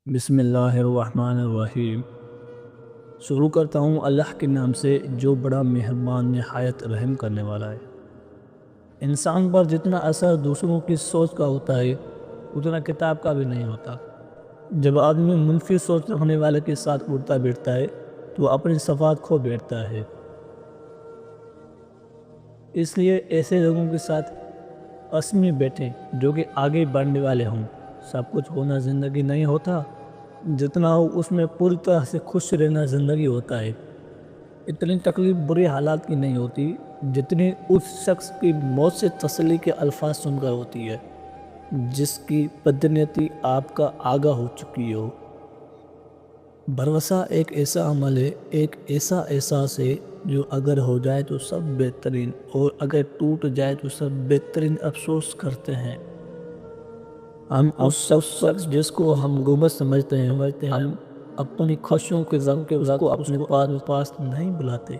بسم اللہ الرحمن الرحیم۔ شروع کرتا ہوں اللہ کے نام سے جو بڑا مہربان نہایت رحم کرنے والا ہے۔ انسان پر جتنا اثر دوسروں کی سوچ کا ہوتا ہے اتنا کتاب کا بھی نہیں ہوتا۔ جب آدمی منفی سوچ رکھنے والے کے ساتھ اٹھتا بیٹھتا ہے تو وہ اپنی صفات کھو بیٹھتا ہے۔ اس لیے ایسے لوگوں کے ساتھ اس میں بیٹھیں جو کہ آگے بڑھنے والے ہوں۔ سب کچھ ہونا زندگی نہیں ہوتا، جتنا ہو اس میں پوری طرح سے خوش رہنا زندگی ہوتا ہے۔ اتنی تکلیف بری حالات کی نہیں ہوتی جتنی اس شخص کی موت سے تسلی کے الفاظ سن کر ہوتی ہے جس کی بدنیتی آپ کا آگاہ ہو چکی ہو۔ بھروسہ ایک ایسا عمل ہے، ایک ایسا احساس ہے جو اگر ہو جائے تو سب بہترین اور اگر ٹوٹ جائے تو سب بہترین افسوس کرتے ہیں۔ ہم اس شخص جس کو ہم گنبد سمجھتے ہیں، ہم اپنی خوشیوں کے غم کے کو اپنے پاس نہیں بلاتے،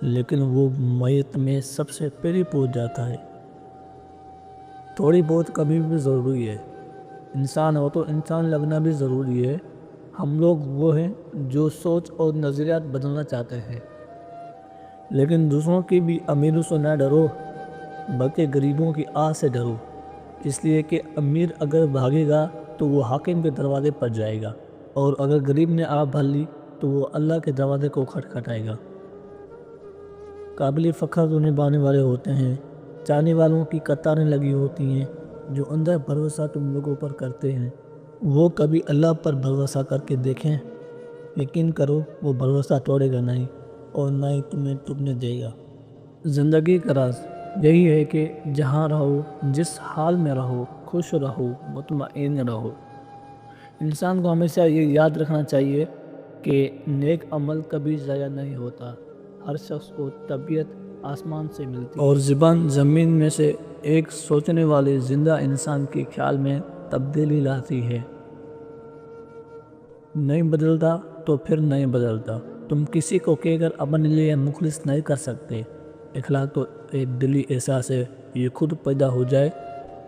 لیکن وہ میت میں سب سے پہلے پہنچ جاتا ہے۔ تھوڑی بہت کمی بھی ضروری ہے، انسان ہو تو انسان لگنا بھی ضروری ہے۔ ہم لوگ وہ ہیں جو سوچ اور نظریات بدلنا چاہتے ہیں، لیکن دوسروں کی بھی امیروں سے نہ ڈرو بلکہ غریبوں کی آہ سے ڈرو، اس لیے کہ امیر اگر بھاگے گا تو وہ حاکم کے دروازے پر جائے گا، اور اگر غریب نے آہ بھر لی تو وہ اللہ کے دروازے کو کھٹکھٹائے گا۔ قابل فخر تو نبھانے والے ہوتے ہیں، چاہنے والوں کی قطاریں لگی ہوتی ہیں جو اندر بھروسہ تم لوگوں پر کرتے ہیں۔ وہ کبھی اللہ پر بھروسہ کر کے دیکھیں، یقین کرو وہ بھروسہ توڑے گا نہیں اور نہ ہی تمہیں ٹوٹنے دے گا۔ زندگی کا راز یہی ہے کہ جہاں رہو، جس حال میں رہو، خوش رہو، مطمئن رہو۔ انسان کو ہمیشہ یہ یاد رکھنا چاہیے کہ نیک عمل کبھی ضائع نہیں ہوتا۔ ہر شخص کو طبیعت آسمان سے ملتی اور زبان زمین میں سے ایک سوچنے والے زندہ انسان کے خیال میں تبدیلی لاتی ہے۔ نہیں بدلتا تو پھر نہیں بدلتا۔ تم کسی کو کہہ کر اپنے لیے مخلص نہیں کر سکتے۔ اخلاق تو ایک دلی احساس ہے، یہ خود پیدا ہو جائے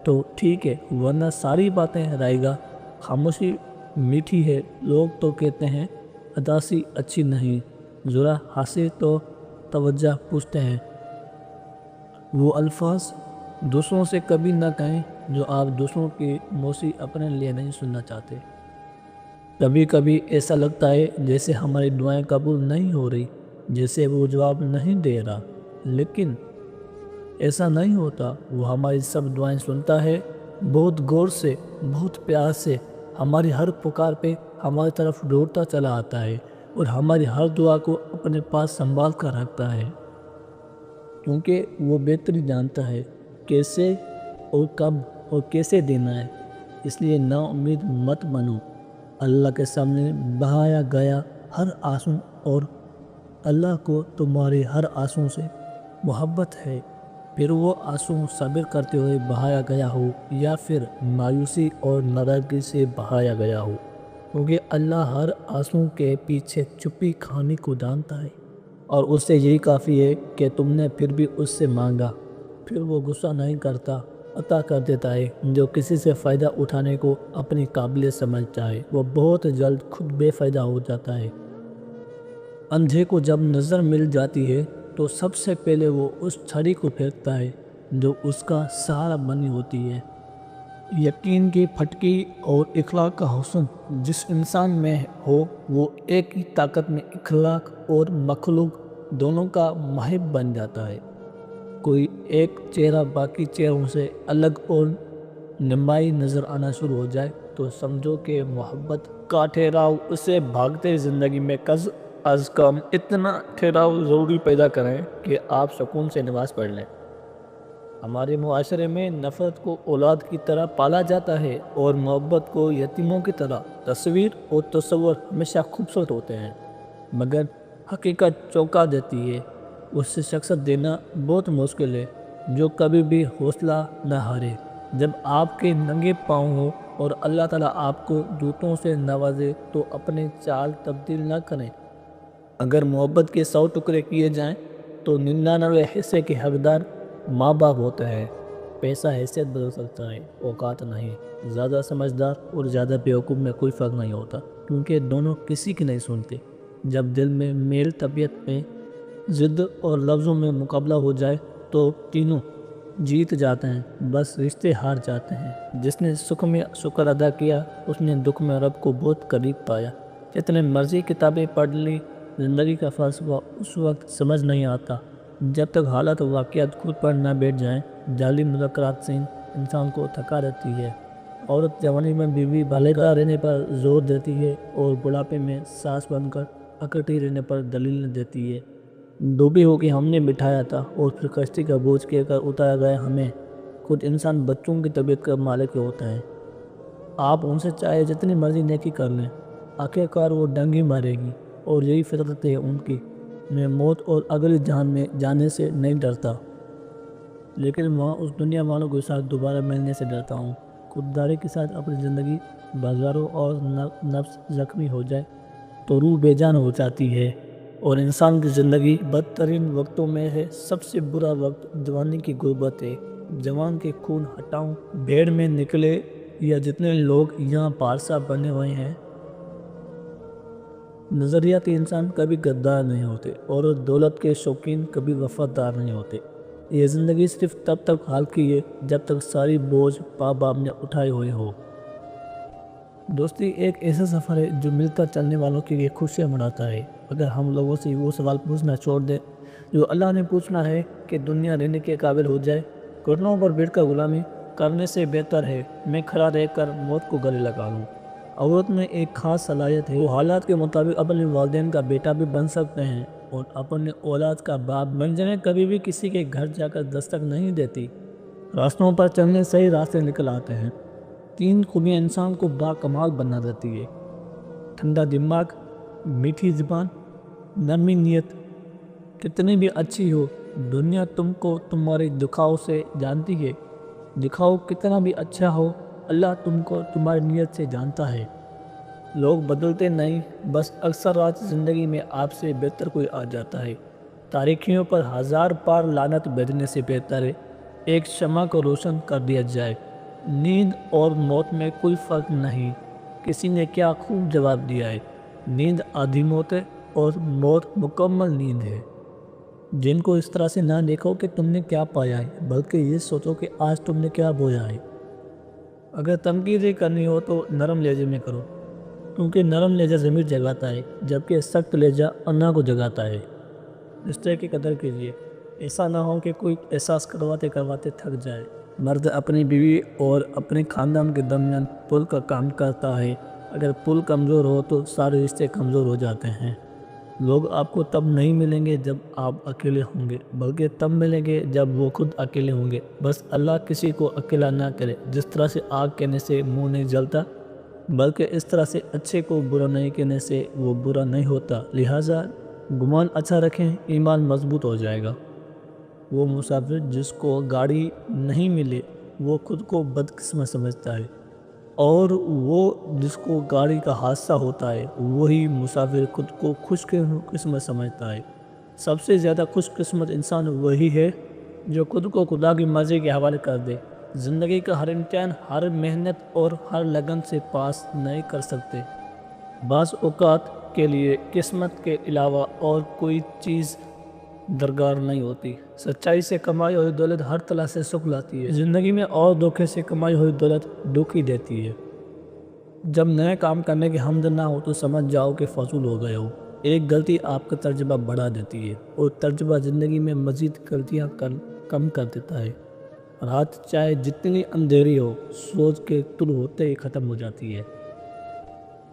تو ٹھیک ہے، ورنہ ساری باتیں رائے گا۔ خاموشی میٹھی ہے، لوگ تو کہتے ہیں، اداسی اچھی نہیں، ذرا ہنسی تو توجہ پوچھتے ہیں۔ وہ الفاظ دوسروں سے کبھی نہ کہیں جو آپ دوسروں کی موسی اپنے لیے نہیں سننا چاہتے۔ کبھی کبھی ایسا لگتا ہے جیسے ہماری دعائیں قبول نہیں ہو رہی، جیسے وہ جواب نہیں دے رہا، لیکن ایسا نہیں ہوتا۔ وہ ہماری سب دعائیں سنتا ہے، بہت غور سے، بہت پیار سے ہماری ہر پکار پہ ہماری طرف دوڑتا چلا آتا ہے اور ہماری ہر دعا کو اپنے پاس سنبھال کر رکھتا ہے، کیونکہ وہ بہتری جانتا ہے کیسے اور کب اور کیسے دینا ہے۔ اس لیے نا امید مت بنو۔ اللہ کے سامنے بہایا گیا ہر آنسو، اور اللہ کو تمہارے ہر آنسو سے محبت ہے، پھر وہ آنسو صبر کرتے ہوئے بہایا گیا ہو یا پھر مایوسی اور ناراضگی سے بہایا گیا ہو، کیونکہ اللہ ہر آنسو کے پیچھے چھپی کہانی کو جانتا ہے، اور اس سے یہی کافی ہے کہ تم نے پھر بھی اس سے مانگا، پھر وہ غصہ نہیں کرتا، عطا کر دیتا ہے۔ جو کسی سے فائدہ اٹھانے کو اپنی قابلیت سمجھتا ہے وہ بہت جلد خود بے فائدہ ہو جاتا ہے۔ اندھے کو جب نظر مل جاتی ہے تو سب سے پہلے وہ اس چھڑی کو پھینکتا ہے جو اس کا سہارا بنی ہوتی ہے۔ یقین کی پھٹکی اور اخلاق کا حسن جس انسان میں ہو وہ ایک ہی طاقت میں اخلاق اور مخلوق دونوں کا محب بن جاتا ہے۔ کوئی ایک چہرہ باقی چہروں سے الگ اور نمایاں نظر آنا شروع ہو جائے تو سمجھو کہ محبت کا ٹھہراؤ اسے بھاگتے زندگی میں از کم اتنا ٹھہراؤ ضروری پیدا کریں کہ آپ سکون سے نماز پڑھ لیں۔ ہمارے معاشرے میں نفرت کو اولاد کی طرح پالا جاتا ہے اور محبت کو یتیموں کی طرح۔ تصویر اور تصور ہمیشہ خوبصورت ہوتے ہیں، مگر حقیقت چونکا دیتی ہے۔ اس سے شخصیت دینا بہت مشکل ہے جو کبھی بھی حوصلہ نہ ہارے۔ جب آپ کے ننگے پاؤں ہو اور اللہ تعالیٰ آپ کو جوتوں سے نوازے تو اپنے چال تبدیل نہ کریں۔ اگر محبت کے 100 ٹکڑے کیے جائیں تو 99 حصے کے حقدار ماں باپ ہوتے ہیں۔ پیسہ حیثیت بدل سکتا ہے، اوقات نہیں۔ زیادہ سمجھدار اور زیادہ بیوقوف میں کوئی فرق نہیں ہوتا، کیونکہ دونوں کسی کی نہیں سنتے۔ جب دل میں میل، طبیعت میں ضد اور لفظوں میں مقابلہ ہو جائے تو تینوں جیت جاتے ہیں، بس رشتے ہار جاتے ہیں۔ جس نے سکھ میں شکر ادا کیا، اس نے دکھ میں رب کو بہت قریب پایا۔ جتنے مرضی کتابیں پڑھ لی، زندگی کا فلسفہ اس وقت سمجھ نہیں آتا جب تک حالات و واقعات خود پر نہ بیٹھ جائیں۔ جعلی مذکرات سے انسان کو تھکا دیتی ہے۔ عورت جوانی میں بیوی بالغہ رہنے پر زور دیتی ہے اور بڑھاپے میں ساس بن کر اکٹھی رہنے پر دلیل دیتی ہے۔ ڈوبی ہو کے ہم نے بٹھایا تھا اور پھر کشتی کا بوجھ کہہ کر اتارا گیا ہمیں۔ خود انسان بچوں کی طبیعت کا مالک ہوتا ہے۔ آپ ان سے چاہے جتنی مرضی نیکی کر لیں، آخر کار وہ ڈنگ ہی مارے گی، اور یہی فطرت ہے ان کی۔ میں موت اور اگلی جہان میں جانے سے نہیں ڈرتا، لیکن وہاں اس دنیا والوں کے ساتھ دوبارہ ملنے سے ڈرتا ہوں۔ خودداری کے ساتھ اپنی زندگی بازاروں اور نفس زخمی ہو جائے تو روح بے جان ہو جاتی ہے، اور انسان کی زندگی بدترین وقتوں میں ہے۔ سب سے برا وقت جوانی کی غربت ہے۔ جوان کے خون ہٹاؤں بھیڑ میں نکلے، یا جتنے لوگ یہاں پارسا بنے ہوئے ہیں۔ نظریاتی انسان کبھی غدار نہیں ہوتے، اور دولت کے شوقین کبھی وفادار نہیں ہوتے۔ یہ زندگی صرف تب تک ہلکی ہے جب تک ساری بوجھ ماں باپ نے اٹھائے ہوئے ہو۔ دوستی ایک ایسا سفر ہے جو ملتا چلنے والوں کے لیے خوشیاں مناتا ہے۔ اگر ہم لوگوں سے وہ سوال پوچھنا چھوڑ دیں جو اللہ نے پوچھنا ہے کہ دنیا رہنے کے قابل ہو جائے، گھٹنوں پر بیٹھ کر غلامی کرنے سے بہتر ہے میں کھڑا رہ کر موت کو گلے لگا لوں۔ عورت میں ایک خاص صلاحیت ہے، وہ حالات کے مطابق اپنے والدین کا بیٹا بھی بن سکتے ہیں اور اپنے اولاد کا باپ بن جانے۔ کبھی بھی کسی کے گھر جا کر دستک نہیں دیتی، راستوں پر چلنے صحیح راستے نکل آتے ہیں۔ 3 خوبیاں انسان کو باکمال بنا دیتی ہے: ٹھنڈا دماغ، میٹھی زبان، نرمی نیت۔ کتنی بھی اچھی ہو دنیا تم کو تمہارے دکھاؤ سے جانتی ہے، دکھاؤ کتنا بھی اچھا ہو اللہ تم کو تمہاری نیت سے جانتا ہے۔ لوگ بدلتے نہیں، بس اکثر رات زندگی میں آپ سے بہتر کوئی آ جاتا ہے۔ تاریکیوں پر 1000 بار لعنت بھیجنے سے بہتر ہے ایک شمع کو روشن کر دیا جائے۔ نیند اور موت میں کوئی فرق نہیں۔ کسی نے کیا خوب جواب دیا ہے، نیند آدھی موت ہے اور موت مکمل نیند ہے۔ جن کو اس طرح سے نہ دیکھو کہ تم نے کیا پایا ہے، بلکہ یہ سوچو کہ آج تم نے کیا بویا ہے۔ اگر تنقید کرنی ہو تو نرم لہجے میں کرو، کیونکہ نرم لہجہ ضمیر جگاتا ہے، جبکہ سخت لہجہ انا کو جگاتا ہے۔ رشتے کی قدر کیجیے، ایسا نہ ہو کہ کوئی احساس کرواتے کرواتے تھک جائے۔ مرد اپنی بیوی اور اپنے خاندان کے درمیان پل کا کام کرتا ہے۔ اگر پل کمزور ہو تو سارے رشتے کمزور ہو جاتے ہیں۔ لوگ آپ کو تب نہیں ملیں گے جب آپ اکیلے ہوں گے، بلکہ تب ملیں گے جب وہ خود اکیلے ہوں گے۔ بس اللہ کسی کو اکیلا نہ کرے۔ جس طرح سے آگ کہنے سے منہ نہیں جلتا، بلکہ اس طرح سے اچھے کو برا نہیں کہنے سے وہ برا نہیں ہوتا۔ لہٰذا گمان اچھا رکھیں، ایمان مضبوط ہو جائے گا۔ وہ مسافر جس کو گاڑی نہیں ملے وہ خود کو بدقسمت سمجھتا ہے، اور وہ جس کو گاڑی کا حادثہ ہوتا ہے وہی مسافر خود کو خوش قسمت سمجھتا ہے۔ سب سے زیادہ خوش قسمت انسان وہی ہے جو خود کو خدا کی مرضی کے حوالے کر دے۔ زندگی کا ہر امتحان ہر محنت اور ہر لگن سے پاس نہیں کر سکتے۔ بعض اوقات کے لیے قسمت کے علاوہ اور کوئی چیز درکار نہیں ہوتی۔ سچائی سے کمائی ہوئی دولت ہر طرح سے سکھ لاتی ہے زندگی میں، اور دھوکے سے کمائی ہوئی دولت دکھ ہی دیتی ہے۔ جب نئے کام کرنے کی حمد نہ ہو تو سمجھ جاؤ کہ فضول ہو گئے ہو۔ ایک غلطی آپ کا تجربہ بڑھا دیتی ہے، اور تجربہ زندگی میں مزید غلطیاں کم کر دیتا ہے۔ رات چاہے جتنی اندھیری ہو، سوچ کے طلوع ہوتے ہی ختم ہو جاتی ہے۔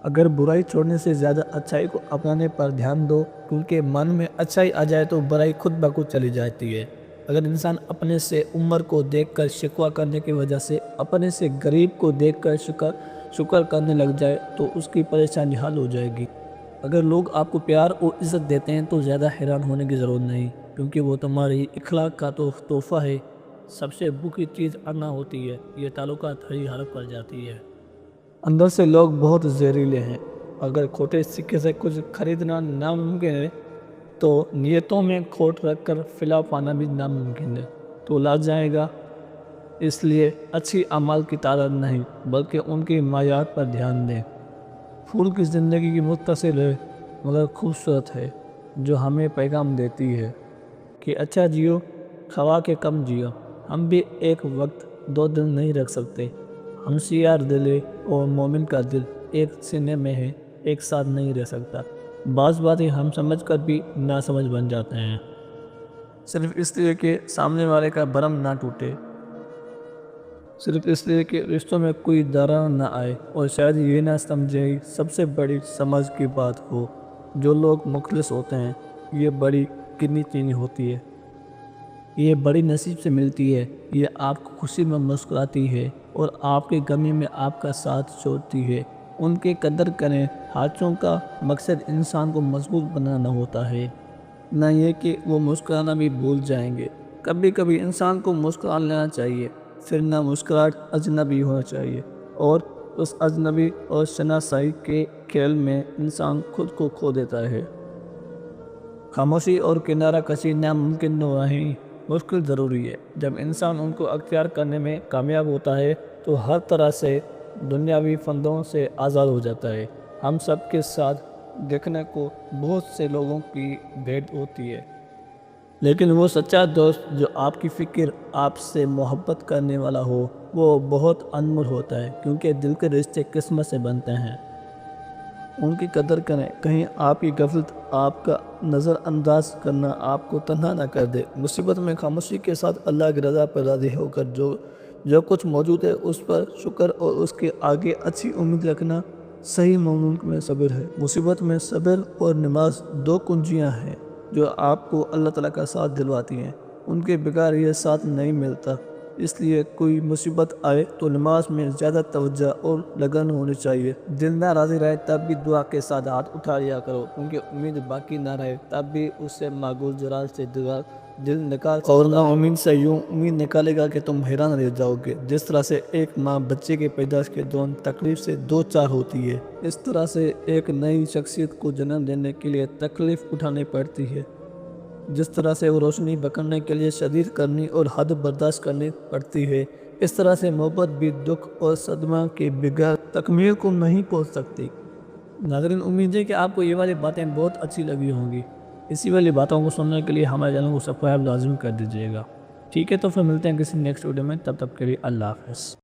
اگر برائی چھوڑنے سے زیادہ اچھائی کو اپنانے پر دھیان دو، کیونکہ من میں اچھائی آ جائے تو برائی خود بخود چلی جاتی ہے۔ اگر انسان اپنے سے عمر کو دیکھ کر شکوہ کرنے کی وجہ سے اپنے سے غریب کو دیکھ کر شکر کرنے لگ جائے تو اس کی پریشانی حل ہو جائے گی۔ اگر لوگ آپ کو پیار اور عزت دیتے ہیں تو زیادہ حیران ہونے کی ضرورت نہیں، کیونکہ وہ تمہاری اخلاق کا تحفہ ہے۔ سب سے بری چیز انا ہوتی ہے، یہ تعلقات ہری حرف پر جاتی ہے۔ اندر سے لوگ بہت زہریلے ہیں۔ اگر کھوٹے سکے سے کچھ خریدنا ناممکن ہے تو نیتوں میں کھوٹ رکھ کر فلاح پانا بھی ناممکن ہے۔ تو لگ جائے گا اس لیے اچھی اعمال کی تعداد نہیں بلکہ ان کی معیار پر دھیان دیں۔ پھول کی زندگی کی مختصر ہے مگر خوبصورت ہے، جو ہمیں پیغام دیتی ہے کہ اچھا جیو، خواہ کے کم جیو۔ ہم بھی ایک وقت دو دل نہیں رکھ سکتے، ہمشیار دل اور مومن کا دل ایک سینے میں ہے، ایک ساتھ نہیں رہ سکتا۔ بعض باتیں ہم سمجھ کر بھی ناسمجھ بن جاتے ہیں، صرف اس لیے کہ سامنے والے کا بھرم نہ ٹوٹے، صرف اس لیے کہ رشتوں میں کوئی درار نہ آئے، اور شاید یہ نہ سمجھے سب سے بڑی سمجھ کی بات ہو۔ جو لوگ مخلص ہوتے ہیں، یہ بڑی کنی چینی ہوتی ہے، یہ بڑی نصیب سے ملتی ہے، یہ آپ کو خوشی میں مسکراتی ہے اور آپ کی غمی میں آپ کا ساتھ چھوڑتی ہے۔ ان کی قدر کریں۔ حادثوں کا مقصد انسان کو مضبوط بنانا ہوتا ہے، نہ یہ کہ وہ مسکرانا بھی بھول جائیں گے۔ کبھی کبھی انسان کو مسکرا لینا چاہیے، پھر نہ مسکراہٹ اجنبی ہونا چاہیے، اور اس اجنبی اور شناسائی کے کھیل میں انسان خود کو کھو دیتا ہے۔ خاموشی اور کنارہ کشی ناممکن نہیں، مشکل ضروری ہے۔ جب انسان ان کو اختیار کرنے میں کامیاب ہوتا ہے تو ہر طرح سے دنیاوی فندوں سے آزاد ہو جاتا ہے۔ ہم سب کے ساتھ دیکھنے کو بہت سے لوگوں کی بھیٹ ہوتی ہے، لیکن وہ سچا دوست جو آپ کی فکر، آپ سے محبت کرنے والا ہو، وہ بہت انمول ہوتا ہے، کیونکہ دل کے رشتے قسمت سے بنتے ہیں۔ ان کی قدر کریں، کہیں آپ کی غفلت، آپ کا نظر انداز کرنا آپ کو تنہا نہ کر دے۔ مصیبت میں خاموشی کے ساتھ اللہ کی رضا پر راضی ہو کر جو کچھ موجود ہے اس پر شکر اور اس کے آگے اچھی امید رکھنا صحیح مومن میں صبر ہے۔ مصیبت میں صبر اور نماز دو کنجیاں ہیں جو آپ کو اللہ تعالیٰ کا ساتھ دلواتی ہیں، ان کے بغیر یہ ساتھ نہیں ملتا۔ اس لیے کوئی مصیبت آئے تو نماز میں زیادہ توجہ اور لگن ہونی چاہیے۔ دل نہ راضی رہے تب بھی دعا کے ساتھ ہاتھ اٹھا لیا کرو، کیونکہ امید باقی نہ رہے تب بھی اس سے معقول جرات سے دل نکال، اور نہ امید سے یوں امید نکالے گا کہ تم حیران رہ جاؤ گے۔ جس طرح سے ایک ماں بچے کے پیدائش کے دوران تکلیف سے دو چار ہوتی ہے، اس طرح سے ایک نئی شخصیت کو جنم دینے کے لیے تکلیف اٹھانی پڑتی ہے۔ جس طرح سے وہ روشنی پکڑنے کے لیے شدید کرنی اور حد برداشت کرنی پڑتی ہے، اس طرح سے محبت بھی دکھ اور صدمہ کے بغیر تکمیل کو نہیں پہنچ سکتی۔ ناظرین، امید ہے کہ آپ کو یہ والی باتیں بہت اچھی لگی ہوں گی۔ اسی والی باتوں کو سننے کے لیے ہمارے چینل کو سبسکرائب لازم کر دیجیے گا۔ ٹھیک ہے، تو پھر ملتے ہیں کسی نیکسٹ ویڈیو میں، تب تک کے لیے اللہ حافظ۔